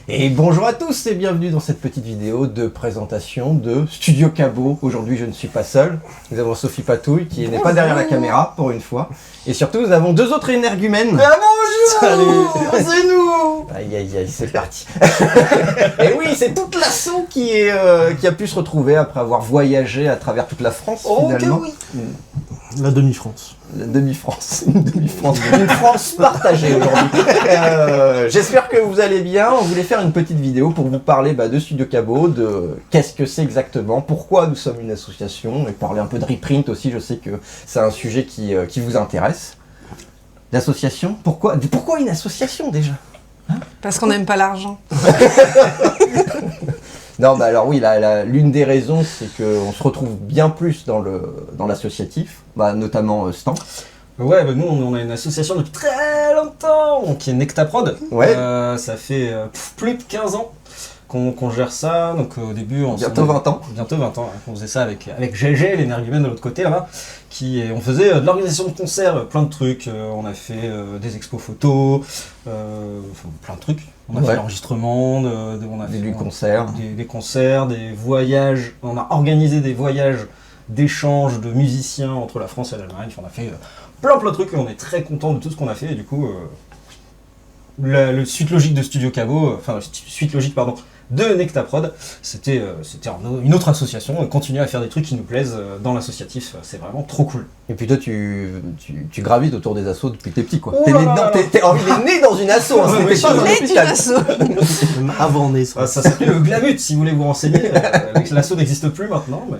Et bonjour à tous et bienvenue dans cette petite vidéo de présentation de Studio Cabot. Aujourd'hui je ne suis pas seul, nous avons Sophie Patouille qui n'est pas derrière la caméra pour une fois. Et surtout nous avons deux autres énergumènes. Ah bonjour. Salut. C'est nous. Aïe aïe aïe, c'est parti. Et oui, c'est toute l'asso qui a pu se retrouver après avoir voyagé à travers toute la France finalement. Ok, oui. La demi-France. La demi-France, une France partagée aujourd'hui. J'espère que vous allez bien. On voulait faire une petite vidéo pour vous parler de Studio Cabot, de qu'est-ce que c'est exactement, pourquoi nous sommes une association, et parler un peu de reprint aussi, je sais que c'est un sujet qui vous intéresse. L'association, pourquoi une association déjà? Parce qu'on n'aime pas l'argent. Non, alors oui, l'une des raisons, c'est qu'on se retrouve bien plus dans l'associatif, notamment Stan. Ouais, nous on a une association depuis très longtemps, qui est Nectaprod. Ouais. Ça fait plus de 15 ans qu'on gère ça. Donc au début, Bientôt 20 ans. Bientôt 20 ans. On faisait ça avec GG, l'énergumène de l'autre côté là-bas. On faisait de l'organisation de concerts, plein de trucs. On a fait des expos photos, plein de trucs. On a fait l'enregistrement, on a fait des concerts. Des concerts, des voyages. On a organisé des voyages d'échange de musiciens entre la France et l'Allemagne. On a fait plein de trucs et on est très content de tout ce qu'on a fait. Et du coup, la suite logique de Studio Cabot, de Nectaprod, c'était une autre association, continuer à faire des trucs qui nous plaisent dans l'associatif, c'est vraiment trop cool. Et puis toi, tu gravites autour des assos depuis t'es petit, quoi. Oh Il est né dans une asso, hein, Ouais, c'était pas dans un hôpital. Même avant né, ça. Ça s'appelait le Glamut, si vous voulez vous renseigner. L'asso n'existe plus maintenant, mais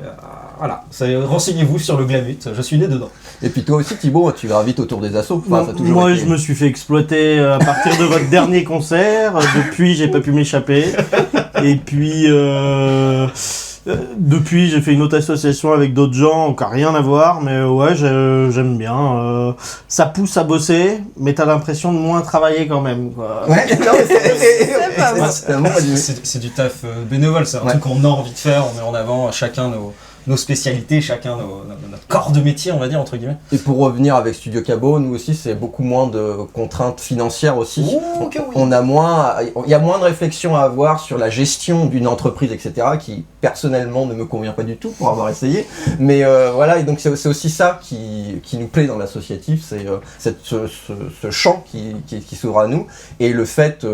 voilà. Renseignez-vous sur le Glamut, je suis né dedans. Et puis toi aussi, Thibaut, tu gravites autour des assos. Enfin, ça a toujours Moi, été... je me suis fait exploiter à partir de votre dernier concert. Depuis, j'ai pas pu m'échapper. Et puis, depuis, j'ai fait une autre association avec d'autres gens qui n'ont rien à voir. Mais ouais, j'aime bien. Ça pousse à bosser, mais t'as l'impression de moins travailler quand même, quoi. Ouais, non, mais C'est du taf bénévole, c'est un truc qu'on a envie de faire, on met en avant chacun nos spécialités, chacun notre corps de métier, on va dire, entre guillemets. Et pour revenir avec Studio Cabot, nous aussi, c'est beaucoup moins de contraintes financières aussi. Oh, okay, oui. Il y a moins de réflexion à avoir sur la gestion d'une entreprise, etc., qui personnellement ne me convient pas du tout pour avoir essayé. Mais voilà, et donc c'est aussi ça qui nous plaît dans l'associatif, c'est ce champ qui s'ouvre à nous, et le fait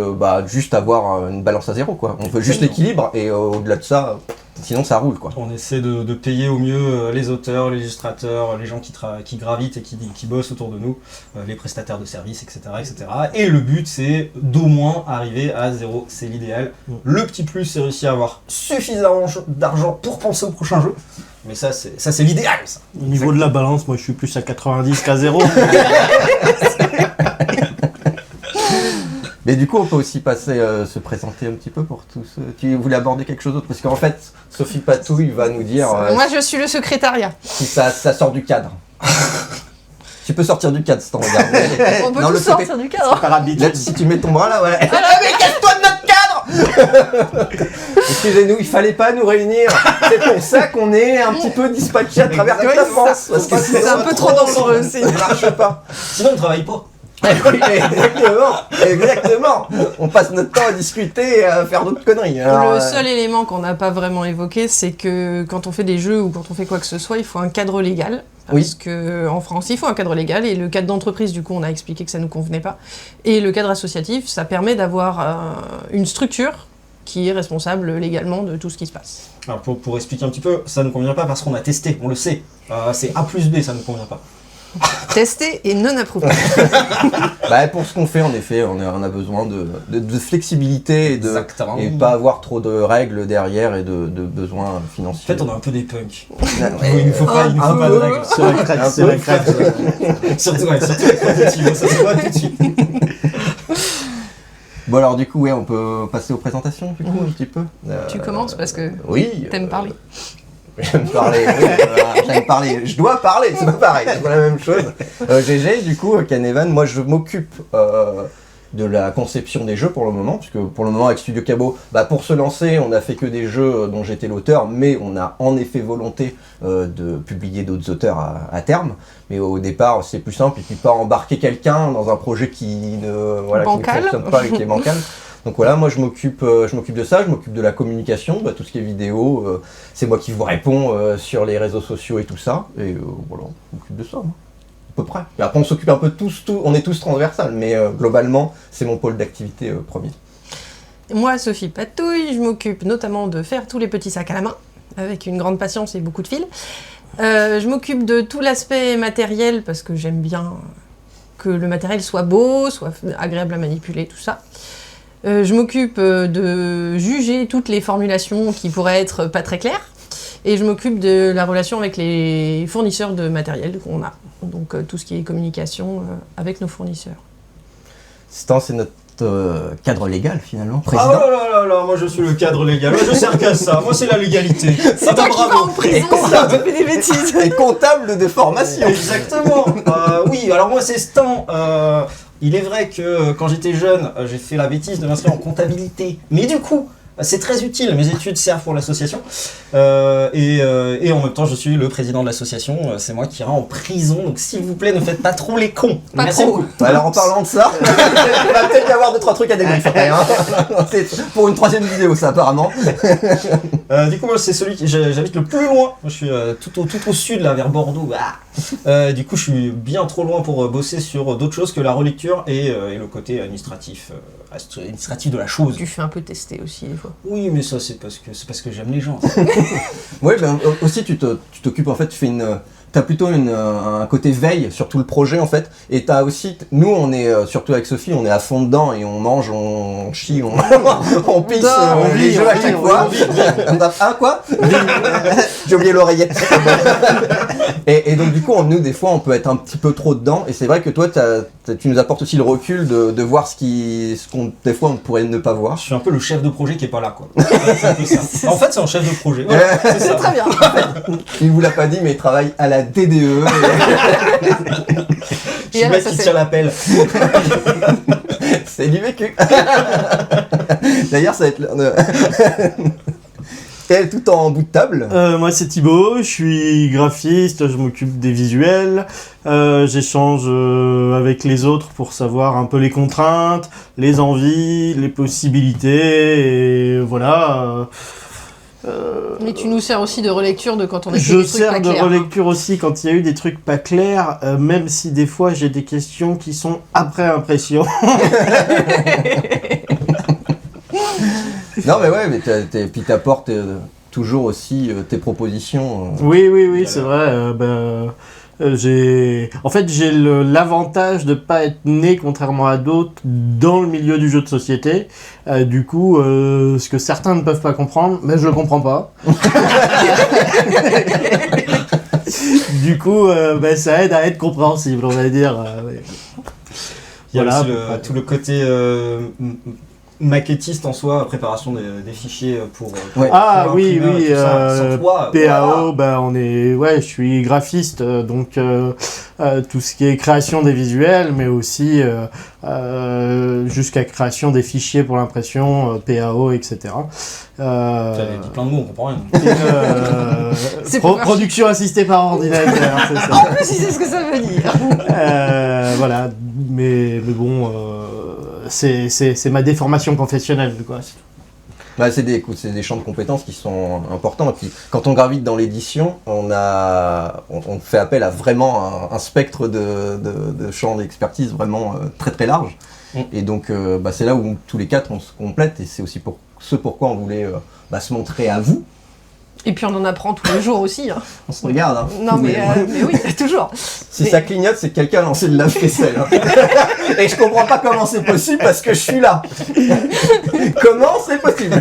juste avoir une balance à zéro, quoi. On veut juste l'équilibre, et au-delà de ça... Sinon ça roule, quoi. On essaie de payer au mieux les auteurs, les illustrateurs, les gens qui gravitent et qui bossent autour de nous, les prestataires de services, etc., etc. Et le but c'est d'au moins arriver à zéro, c'est l'idéal. Le petit plus c'est réussir à avoir suffisamment d'argent pour penser au prochain jeu. Mais ça c'est l'idéal, ça. Au niveau de la balance, moi je suis plus à 90 qu'à 0. Mais du coup, on peut aussi passer se présenter un petit peu pour tous. Tu voulais aborder quelque chose d'autre? Parce qu'en fait, Sophie Patouille va nous dire... Moi, je suis le secrétariat. Si ça sort du cadre. Tu peux sortir du cadre si t'en regardes. On peut tout sortir du cadre. Là, si tu mets ton bras là, ouais. Mais casse-toi de notre cadre. Excusez-nous, il fallait pas nous réunir. C'est pour ça qu'on est un petit peu dispatchés à travers toute la France. Parce que C'est un peu trop dangereux aussi. Ça marche pas. Sinon on ne travaille pas. Oui, exactement. On passe notre temps à discuter et à faire d'autres conneries. Alors, le seul élément qu'on n'a pas vraiment évoqué, c'est que quand on fait des jeux ou quand on fait quoi que ce soit, il faut un cadre légal. Parce qu'en France, il faut un cadre légal, et le cadre d'entreprise, du coup, on a expliqué que ça ne nous convenait pas. Et le cadre associatif, ça permet d'avoir une structure qui est responsable légalement de tout ce qui se passe. Alors pour expliquer un petit peu, ça ne convient pas parce qu'on a testé, on le sait. C'est A+B, ça ne convient pas. Testé et non approuvé. Pour ce qu'on fait, en effet, on a besoin de flexibilité et pas avoir trop de règles derrière et de besoins financiers. En fait, on a un peu des punks. Il ne faut pas de règles. C'est la crête. Surtout la crête, ça se voit tout de suite. Bon alors du coup, on peut passer aux présentations du coup un petit peu. Tu commences parce que t'aimes parler. J'aime parler, je dois parler, c'est pas pareil, c'est pas la même chose. GG, du coup, Canevan, moi je m'occupe de la conception des jeux pour le moment, puisque pour le moment avec Studio Cabot, pour se lancer, on a fait que des jeux dont j'étais l'auteur, mais on a en effet volonté de publier d'autres auteurs à terme. Mais au départ, c'est plus simple, et puis pas embarquer quelqu'un dans un projet qui ne fonctionne pas et qui est bancal. Donc voilà, moi je m'occupe de ça, je m'occupe de la communication, tout ce qui est vidéo, c'est moi qui vous réponds sur les réseaux sociaux et tout ça, et voilà, on m'occupe de ça, à peu près. Et après on s'occupe un peu de tous, on est tous transversales, mais globalement c'est mon pôle d'activité premier. Moi, Sophie Patouille, je m'occupe notamment de faire tous les petits sacs à la main, avec une grande patience et beaucoup de fil. Je m'occupe de tout l'aspect matériel, parce que j'aime bien que le matériel soit beau, soit agréable à manipuler, tout ça. Je m'occupe de juger toutes les formulations qui pourraient être pas très claires. Et je m'occupe de la relation avec les fournisseurs de matériel qu'on a. Donc tout ce qui est communication avec nos fournisseurs. Stan, c'est notre cadre légal finalement, Ah président. là là, moi je suis le cadre légal, moi je sers qu'à ça, moi c'est la légalité. C'est toi qui vas en prison si tu fais des bêtises. Et comptable de formation. Exactement. Oui, alors moi c'est Stan. Il est vrai que quand j'étais jeune, j'ai fait la bêtise de m'inscrire en comptabilité. Mais du coup, c'est très utile. Mes études servent pour l'association. Et en même temps, je suis le président de l'association. C'est moi qui ira en prison. Donc s'il vous plaît, ne faites pas trop les cons. Pas Merci trop. beaucoup. Alors en parlant de ça, il va peut-être y avoir 2-3 trucs à débriefer. Hein. C'est pour une 3e vidéo ça apparemment. Du coup, moi c'est celui qui j'habite le plus loin. Moi, je suis tout au sud, là, vers Bordeaux. Du coup, je suis bien trop loin pour bosser sur d'autres choses que la relecture et le côté administratif de la chose. Tu fais un peu tester aussi des fois. Oui, mais ça c'est parce que j'aime les gens. Oui, aussi tu t'occupes en fait, t'as plutôt un côté veille sur tout le projet en fait, et t'as aussi, nous on est, surtout avec Sophie, on est à fond dedans et on mange, on chie, on pisse on les vit, jeux on à vit, chaque on fois. Ah quoi? J'ai oublié l'oreillette. Et donc du coup, nous des fois on peut être un petit peu trop dedans, et c'est vrai que toi tu nous apportes aussi le recul de voir ce qu'on des fois on pourrait ne pas voir. Je suis un peu le chef de projet qui est pas là, quoi. C'est un peu ça. En fait, c'est un chef de projet. Voilà, c'est C'est ça. très bien. Il vous l'a pas dit, mais il travaille à la DDE. Je suis le mec qui tire l'appel. C'est du vécu. D'ailleurs, ça va être elle tout en bout de table. Moi c'est Thibaut, je suis graphiste, je m'occupe des visuels, j'échange avec les autres pour savoir un peu les contraintes, les envies, les possibilités, et voilà. Mais tu nous sers aussi de relecture de quand on a fait Je des trucs sers pas de clairs. relecture aussi quand il y a eu des trucs pas clairs, même si des fois j'ai des questions qui sont après impression. Non, mais ouais, mais puis t'apportes toujours aussi tes propositions. Oui, c'est vrai. J'ai l'avantage de pas être né, contrairement à d'autres, dans le milieu du jeu de société. Du coup, ce que certains ne peuvent pas comprendre, mais je le comprends pas. Du coup, ça aide à être compréhensible, on va dire. Il y a Voilà. aussi tout le côté maquettiste en soi, préparation des fichiers pour Ouais. Ah pour oui, imprimer, tout ça. Sans toi, PAO, voilà. je suis graphiste, donc tout ce qui est création des visuels, mais aussi jusqu'à création des fichiers pour l'impression, PAO, etc. T'avais dit plein de mots, on comprend rien. C'est pas Production assistée par ordinateur, c'est ça. En plus, il sait ce que ça veut dire. Voilà, mais bon, c'est ma déformation professionnelle, quoi. Bah, c'est des champs de compétences qui sont importants. Et puis, quand on gravite dans l'édition, on fait appel à vraiment un spectre de champs d'expertise vraiment très très large. Et donc, c'est là où tous les quatre on se complète, et c'est aussi pourquoi on voulait se montrer à vous. Et puis on en apprend tous les jours aussi. Hein. On se regarde. Hein. Non mais oui, toujours. Si mais- ça clignote, c'est que quelqu'un a lancé le lave-vaisselle. Hein. Et je comprends pas comment c'est possible parce que je suis là. Comment c'est possible?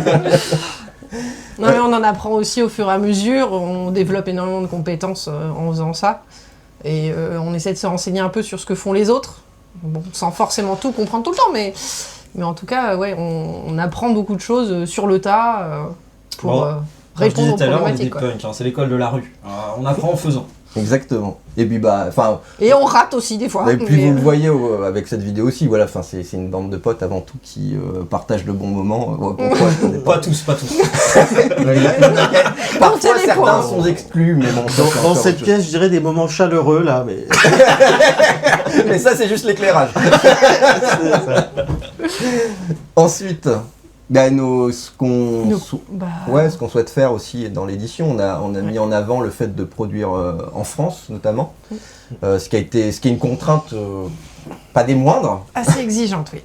Non mais on en apprend aussi au fur et à mesure. On développe énormément de compétences en faisant ça. Et on essaie de se renseigner un peu sur ce que font les autres. Bon, sans forcément tout comprendre tout le temps, mais en tout cas, ouais, on apprend beaucoup de choses sur le tas pour Bon. Comme je répondre disais aux tout à l'heure, on est des problématiques. quoi. punks, hein, c'est l'école de la rue. On apprend en faisant. Exactement. Et puis Et on rate aussi des fois. et puis mais, vous le voyez avec cette vidéo aussi, voilà, c'est une bande de potes avant tout qui partagent de bons moments. Pas tous. Parfois les certains points. sont exclus, mais bon. ça, c'est Dans encore cette autre pièce, je dirais des moments chaleureux, là, mais... chose. Mais ça c'est juste l'éclairage. c'est ça. Ensuite, ce qu'on Bah, ce qu'on souhaite faire aussi dans l'édition, on a mis en avant le fait de produire en France notamment, ce qui est une contrainte pas des moindres, assez exigeante, oui.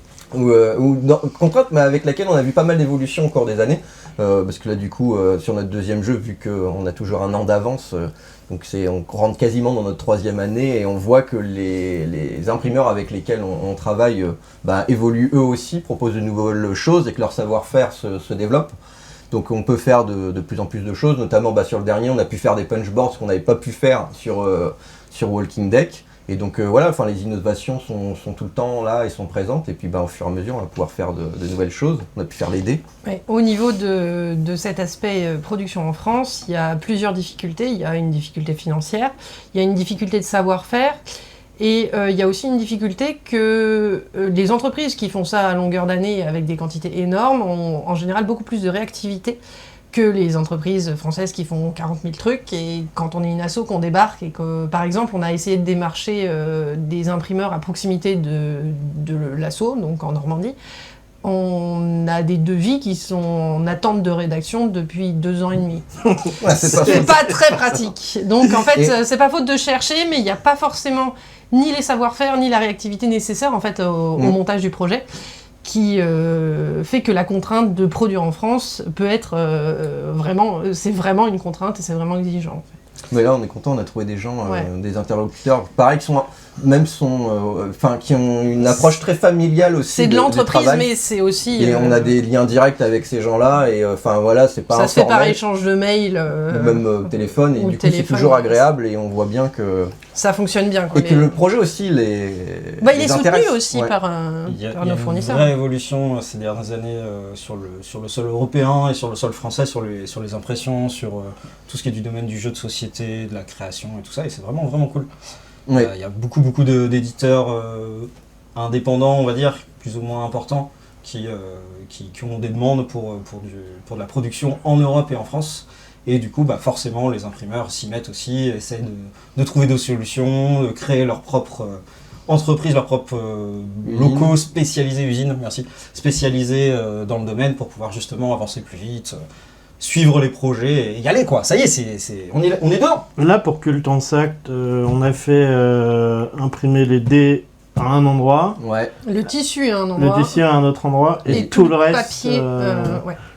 contrainte mais avec laquelle on a vu pas mal d'évolutions au cours des années, parce que là du coup sur notre deuxième jeu, vu qu'on a toujours un an d'avance, donc on rentre quasiment dans notre 3e année et on voit que les imprimeurs avec lesquels on travaille évoluent eux aussi, proposent de nouvelles choses et que leur savoir-faire se développe. Donc on peut faire de plus en plus de choses, notamment sur le dernier on a pu faire des punchboards qu'on n'avait pas pu faire sur Walking Deck. Et donc les innovations sont tout le temps là et sont présentes, et puis au fur et à mesure on va pouvoir faire de nouvelles choses. On a pu faire les dés. Ouais, au niveau de cet aspect production en France, il y a plusieurs difficultés. Il y a une difficulté financière, il y a une difficulté de savoir-faire, et il y a aussi une difficulté que les entreprises qui font ça à longueur d'année avec des quantités énormes ont en général beaucoup plus de réactivité que les entreprises françaises qui font 40 000 trucs. Et quand on est une asso, qu'on débarque et que, par exemple, on a essayé de démarcher des imprimeurs à proximité de l'asso, donc en Normandie, on a des devis qui sont en attente de rédaction depuis 2 ans et demi. C'est pas très pratique. Donc en fait, c'est pas faute de chercher, mais il n'y a pas forcément ni les savoir-faire, ni la réactivité nécessaire en fait au montage du projet, qui fait que la contrainte de produire en France peut être c'est vraiment une contrainte et c'est vraiment exigeant. En fait. Mais là, on est content, on a trouvé des gens, des interlocuteurs, pareil, qui ont une approche très familiale aussi. C'est de l'entreprise, mais c'est aussi. Et on a des liens directs avec ces gens-là, et c'est pas. Ça se fait par échange de mails. Ou même téléphone, et du coup, c'est toujours agréable, et on voit bien que. Ça fonctionne bien. Quoi, et que le projet aussi il est soutenu aussi par nos fournisseurs. Il y a une vraie évolution ces dernières années sur le sol européen et sur le sol français, sur les impressions, sur tout ce qui est du domaine du jeu de société, de la création et tout ça, et c'est vraiment vraiment cool. Il y a beaucoup d'éditeurs indépendants, on va dire, plus ou moins importants, qui ont des demandes pour de la production en Europe et en France. Et du coup, forcément, les imprimeurs s'y mettent aussi, essaient de trouver des solutions, de créer leur propre entreprise, leurs propres locaux spécialisés, usines, spécialisés dans le domaine pour pouvoir justement avancer plus vite, suivre les projets et y aller, quoi. Ça y est, on est dedans. Là, pour Cult en Sac, on a fait imprimer les dés à un endroit. Ouais. Le tissu à un endroit. Le tissu à un autre endroit. Et tout le reste. Papier,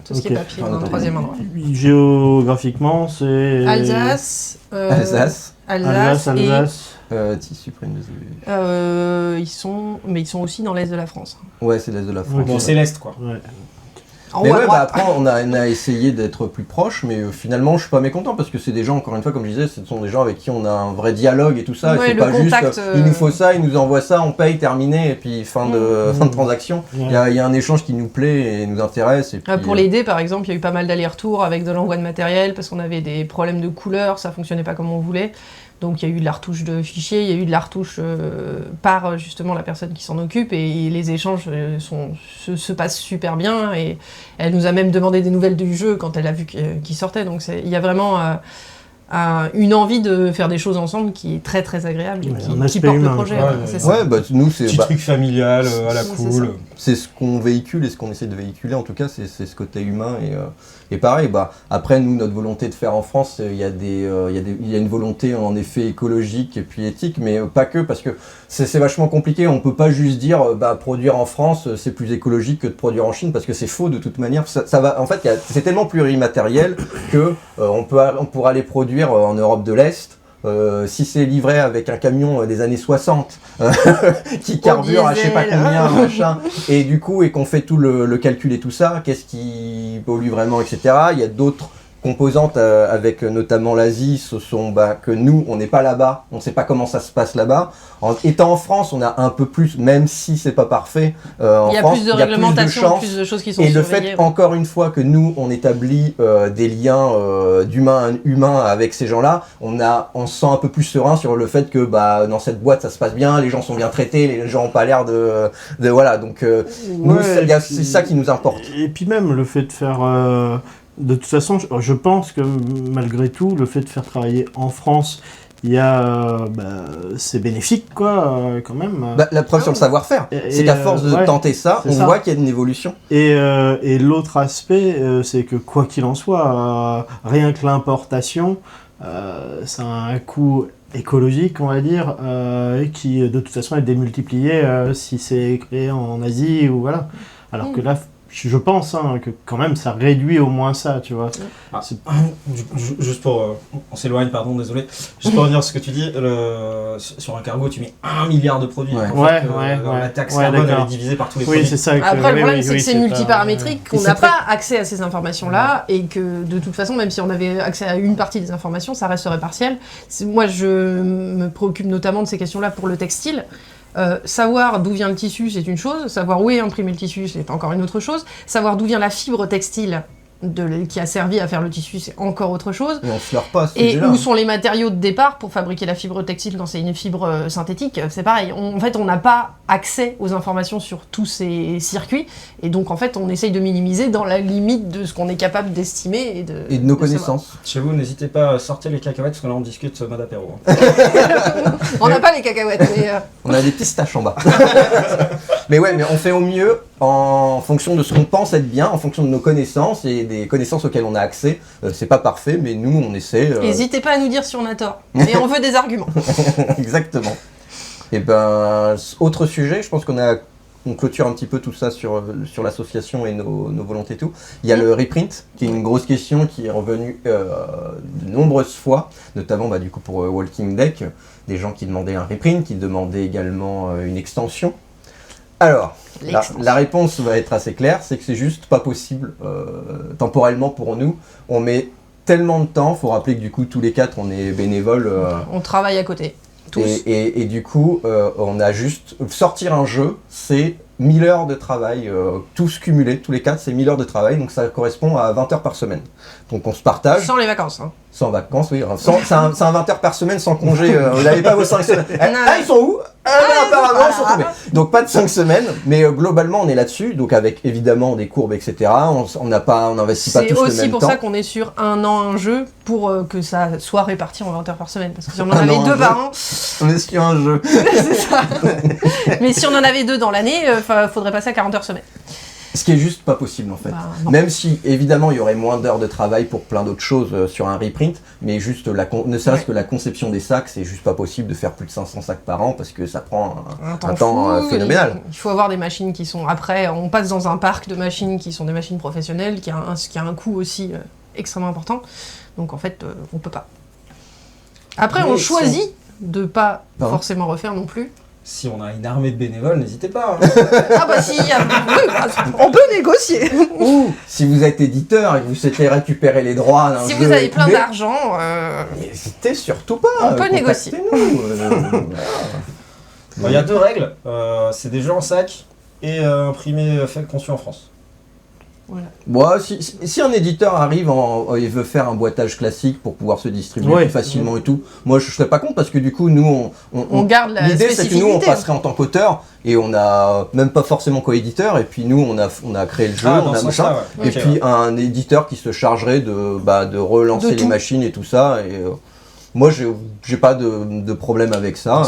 tout ce qui est papier dans le 3e endroit. Géographiquement, c'est. Alsace. Tissu près ils sont aussi dans l'est de la France. Ouais, c'est l'est de la France. Bon, c'est l'est, quoi. Ouais. Mais après on a essayé d'être plus proche, mais finalement je suis pas mécontent parce que c'est des gens, encore une fois comme je disais, ce sont des gens avec qui on a un vrai dialogue et tout ça, et c'est pas contact, juste il nous faut ça, il nous envoie ça, on paye, terminé, et puis fin de transaction. Il y a un échange qui nous plaît et nous intéresse. Et puis, pour les dés par exemple, il y a eu pas mal d'allers-retours avec de l'envoi de matériel parce qu'on avait des problèmes de couleurs, ça fonctionnait pas comme on voulait. Donc il y a eu de la retouche de fichiers, il y a eu de la retouche par justement la personne qui s'en occupe, et les échanges se passent super bien, et elle nous a même demandé des nouvelles du jeu quand elle a vu qu'il sortait. Donc il y a vraiment une envie de faire des choses ensemble qui est très très agréable, et qui porte le projet. C'est ça. Nous c'est petit truc familial à la cool. C'est ce qu'on véhicule et ce qu'on essaie de véhiculer, en tout cas c'est ce côté humain, et pareil, après nous notre volonté de faire en France, il y a une volonté en effet écologique et puis éthique, mais pas que, parce que c'est vachement compliqué, on peut pas juste dire produire en France c'est plus écologique que de produire en Chine, parce que c'est faux de toute manière. Ça va, en fait c'est tellement plurimatériel que on pourra les produire en Europe de l'Est. Si c'est livré avec un camion des années 60 qui carbure à je sais pas combien, machin, et du coup, et qu'on fait tout le calcul et tout ça, qu'est-ce qui pollue vraiment, etc. Il y a d'autres composantes avec notamment l'Asie, ce sont que nous, on n'est pas là-bas, on ne sait pas comment ça se passe là-bas. Étant en France, on a un peu plus, même si c'est pas parfait, en France, plus de réglementation, plus de choses qui sont surveillées. Et surveillées. le fait, encore une fois, que nous, on établit des liens d'humain à humain avec ces gens-là, on se sent un peu plus serein sur le fait que dans cette boîte, ça se passe bien, les gens sont bien traités, les gens n'ont pas l'air de voilà. Donc, nous, c'est ça qui nous importe. Et puis même, le fait de faire... De toute façon, je pense que malgré tout, le fait de faire travailler en France il y a c'est bénéfique quoi quand même. La preuve sur le savoir-faire, c'est qu'à force de tenter ça, on voit qu'il y a une évolution. Et l'autre aspect, c'est que quoi qu'il en soit, rien que l'importation, ça a un coût écologique, on va dire, qui de toute façon est démultiplié si c'est créé en Asie ou voilà. Alors que là, je pense que quand même ça réduit au moins ça, tu vois. Juste pour... on s'éloigne, pardon, désolé. Juste pour revenir sur ce que tu dis, sur un cargo, tu mets 1 milliard de produits. La taxe carbone, elle est divisée par tous les produits. Oui, c'est ça. Après, le problème, c'est que c'est multiparamétrique, qu'on n'a pas accès à ces informations-là, et que de toute façon, même si on avait accès à une partie des informations, ça resterait partiel. Moi, je me préoccupe notamment de ces questions-là pour le textile. Savoir d'où vient le tissu, c'est une chose. Savoir où est imprimé le tissu, c'est encore une autre chose. Savoir d'où vient la fibre textile qui a servi à faire le tissu, c'est encore autre chose. Et on se leurre pas. Et où sont les matériaux de départ pour fabriquer la fibre textile quand c'est une fibre synthétique, c'est pareil. En fait, on n'a pas accès aux informations sur tous ces circuits. Et donc, en fait, on essaye de minimiser dans la limite de ce qu'on est capable d'estimer. Et de nos connaissances. Chez vous, n'hésitez pas à sortir les cacahuètes, parce que là, on discute mode apéro. On n'a pas les cacahuètes, mais... On a des pistaches en bas. Mais ouais, mais on fait au mieux en fonction de ce qu'on pense être bien, en fonction de nos connaissances et des connaissances auxquelles on a accès. C'est pas parfait, mais nous, on essaie... N'hésitez pas à nous dire si on a tort. Mais on veut des arguments. Exactement. Et autre sujet, je pense on clôture un petit peu tout ça sur l'association et nos volontés et tout. Il y a le reprint, qui est une grosse question qui est revenue de nombreuses fois, notamment du coup pour Walking Deck, des gens qui demandaient un reprint, qui demandaient également une extension. Alors, la réponse va être assez claire, c'est que c'est juste pas possible temporellement pour nous. On met tellement de temps, faut rappeler que du coup tous les 4 on est bénévoles. On travaille à côté. Et du coup, on a juste... Sortir un jeu, c'est 1000 heures de travail, tous cumulés, tous les 4, c'est 1000 heures de travail, donc ça correspond à 20 heures par semaine. Donc on se partage. Sans les vacances. Hein. Sans vacances, oui. C'est un 20 heures par semaine sans congé. Vous n'avez pas vos 5 semaines. Ils sont où apparemment, ils sont tombés. Donc pas de 5 semaines, mais globalement, on est là-dessus. Donc avec évidemment des courbes, etc. On n'investit pas tous le même temps. C'est aussi pour ça qu'on est sur un an un jeu, pour que ça soit réparti en 20 heures par semaine. Parce que si on en avait 2 par an... On est sur un jeu. C'est ça. Mais si on en avait 2 dans l'année, faudrait passer à 40 heures semaine. Ce qui est juste pas possible en fait. Même si évidemment il y aurait moins d'heures de travail pour plein d'autres choses sur un reprint, mais juste ne serait-ce que la conception des sacs, c'est juste pas possible de faire plus de 500 sacs par an parce que ça prend un temps phénoménal. Il faut avoir des machines qui sont... Après, on passe dans un parc de machines qui sont des machines professionnelles, qui a un coût aussi extrêmement important. Donc en fait, on peut pas. Après, on choisit de pas forcément refaire non plus. Si on a une armée de bénévoles, n'hésitez pas. Ah bah si, on peut négocier. Ou si vous êtes éditeur et que vous souhaitez récupérer les droits d'un jeu... Si vous avez plein d'argent... N'hésitez surtout pas. On peut négocier. Il y a 2 règles. C'est des jeux en sac et imprimés, conçus en France. Voilà. Bon, si un éditeur arrive et veut faire un boitage classique pour pouvoir se distribuer plus facilement et tout, moi je serais pas contre parce que du coup nous on garde la l'idée spécificité. c'est que nous on passerait en tant qu'auteur et on a même pas forcément co-éditeur et puis nous on a créé le jeu, on a machin et puis un éditeur qui se chargerait de relancer les machines et tout ça et moi, j'ai pas de problème avec ça.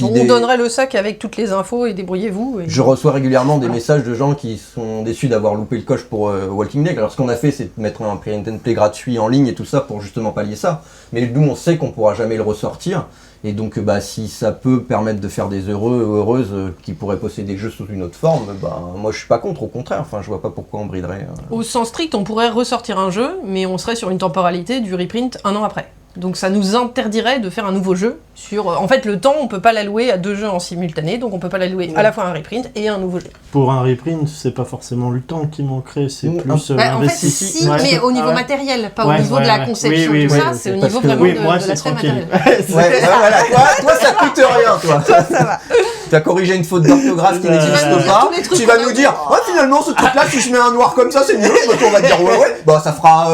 On donnerait le sac avec toutes les infos et débrouillez-vous. Je reçois régulièrement des messages de gens qui sont déçus d'avoir loupé le coche pour Walking Dead. Alors ce qu'on a fait, c'est de mettre un print and play gratuit en ligne et tout ça pour justement pallier ça. Mais nous, on sait qu'on pourra jamais le ressortir. Et donc, si ça peut permettre de faire des heureux ou heureuses qui pourraient posséder des jeux sous une autre forme, moi je suis pas contre, au contraire. Enfin, je vois pas pourquoi on briderait. Au sens strict, on pourrait ressortir un jeu, mais on serait sur une temporalité du reprint 1 an après. Donc ça nous interdirait de faire un nouveau jeu sur... En fait, le temps, on peut pas l'allouer à 2 jeux en simultané, donc on peut pas l'allouer à la fois à un reprint et à un nouveau jeu. Pour un reprint, c'est pas forcément le temps qui manquerait, c'est plus en fait, si, mais au niveau matériel, pas au niveau de la conception, tout ça, c'est au niveau vraiment de l'aspect matériel. Toi, ça coûte rien, toi. Toi, ça va. Tu as corrigé une faute d'orthographe qui n'existe pas, tu vas nous dire finalement ce truc là si je mets un noir comme ça c'est mieux, donc on va dire ouais ça fera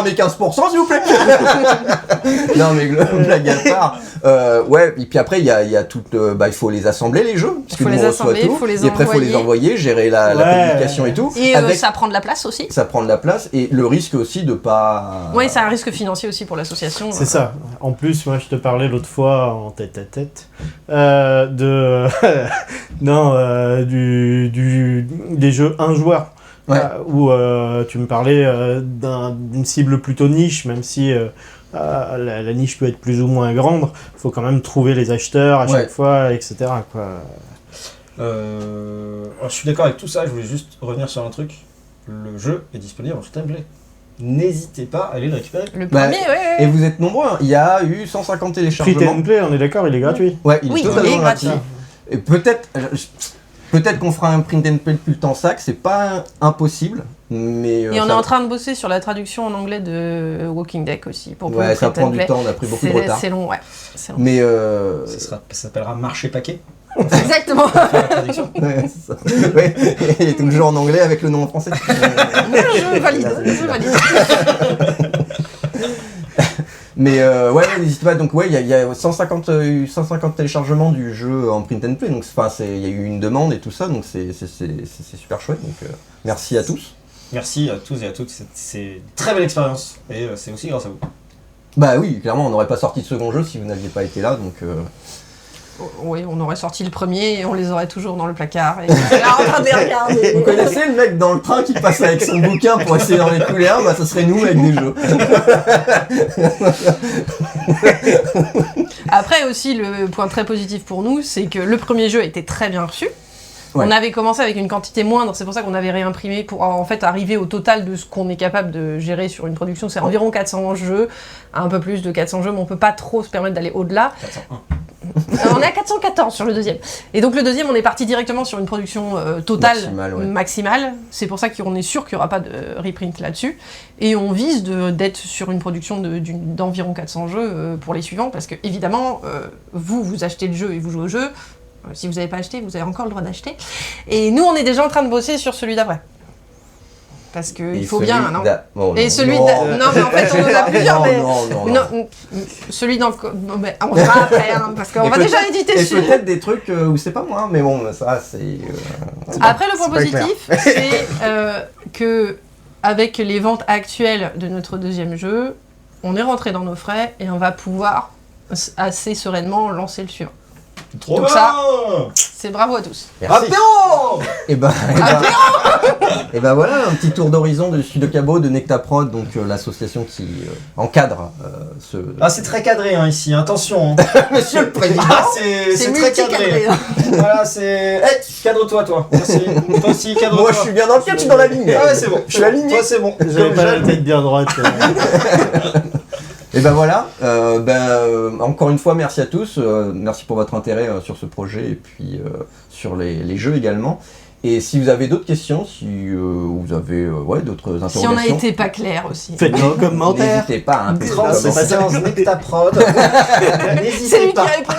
mes 15% s'il vous plaît. Non mais blague à part, Ouais, et puis après, il y a tout. Il faut les assembler, les jeux. Parce Il faut que nous, les on reçoit assembler, tout. il faut les et après, il faut les envoyer, gérer la publication et tout. Et ça prend de la place aussi. Ça prend de la place et le risque aussi de pas. Oui, c'est un risque financier aussi pour l'association. C'est ça. En plus, moi, je te parlais l'autre fois en tête-à-tête des jeux un joueur. Ouais. Où tu me parlais d'une cible plutôt niche, même si la niche peut être plus ou moins grande, il faut quand même trouver les acheteurs à chaque fois, etc. quoi. Alors, je suis d'accord avec tout ça, je voulais juste revenir sur un truc. Le jeu est disponible en free to play. N'hésitez pas à aller le récupérer. Le premier, Et vous êtes nombreux, hein. Il y a eu 150 Free téléchargements. to play, on est d'accord, il est gratuit. Ouais, il est totalement gratuit. Et peut-être qu'on fera un print and play depuis le temps sac, c'est pas impossible, mais... Et on est en train de bosser sur la traduction en anglais de Walking Deck aussi. Pour ouais, ça prend du temps, on a pris beaucoup de retard. C'est long, ouais. Mais Ça s'appellera Marché Paquet. Exactement. La traduction. ouais, c'est ça. Ouais, il est toujours en anglais avec le nom en français. Je valide. Mais n'hésitez pas. Donc il y a 150 téléchargements du jeu en print and play. Donc il y a eu une demande et tout ça. Donc c'est super chouette. Donc merci à tous. Merci à tous et à toutes. C'est une très belle expérience et c'est aussi grâce à vous. Bah oui, clairement, on n'aurait pas sorti de second jeu si vous n'aviez pas été là. Donc oui, on aurait sorti le premier et on les aurait toujours dans le placard. Et on est là en train de les regarder. Vous connaissez le mec dans le train qui passe avec son bouquin pour essayer d'en écouler un, bah ça serait nous avec des jeux. Après aussi, le point très positif pour nous, c'est que le premier jeu a été très bien reçu. Ouais. On avait commencé avec une quantité moindre, c'est pour ça qu'on avait réimprimé pour en fait arriver au total de ce qu'on est capable de gérer sur une production. C'est environ 400 jeux, un peu plus de 400 jeux, mais on peut pas trop se permettre d'aller au-delà. 401. On est à 414 sur le deuxième. Et donc le deuxième, on est parti directement sur une production totale, maximale. C'est pour ça qu'on est sûr qu'il n'y aura pas de reprint là-dessus. Et on vise d'être sur une production d'environ 400 jeux pour les suivants, parce que évidemment, vous achetez le jeu et vous jouez au jeu. Si vous n'avez pas acheté, vous avez encore le droit d'acheter. Et nous, on est déjà en train de bosser sur celui d'après. Parce qu'il faut bien, non? Et celui non, mais en fait, on en a plusieurs. Non, celui dans le... mais on verra après, hein, parce qu'on va déjà éditer et peut-être des trucs où c'est pas moi, mais bon, ça, c'est... Après, le point positif, c'est que avec les ventes actuelles de notre deuxième jeu, on est rentré dans nos frais et on va pouvoir assez sereinement lancer le suivant. Trop donc bien. Ça, c'est bravo à tous. Merci. Apéro. Et ben voilà, un petit tour d'horizon de Studio Cabot, de Nectaprod, donc l'association qui encadre ce... Ah, c'est très cadré hein, ici, attention. Monsieur le Président. Ah, c'est très cadré. Voilà, c'est... cadre-toi, toi. Merci. Toi aussi, cadre-toi. Moi, je suis bien dans le cadre, je suis dans la ligne. Ah ouais, c'est bon. Je suis aligné. Toi, c'est bon. J'avais pas la tête bien droite. Et ben voilà, encore une fois merci à tous, merci pour votre intérêt sur ce projet et puis sur les jeux également. Et si vous avez d'autres questions, si vous avez d'autres interrogations... Si on a été pas clair aussi. Faites-nous un commentaire. N'hésitez pas à un peu de Transistance Nectaprod. C'est lui qui répond.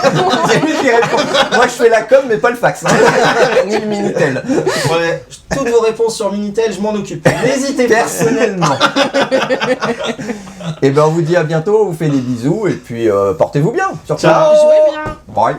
C'est lui qui répond. Moi je fais la com mais pas le fax, hein. Ni le Minitel. Ouais, toutes vos réponses sur Minitel, je m'en occupe. N'hésitez pas. Personnellement. Et ben on vous dit à bientôt, on vous fait des bisous et puis portez-vous bien. Sur Ciao. Jouez bien. Bye.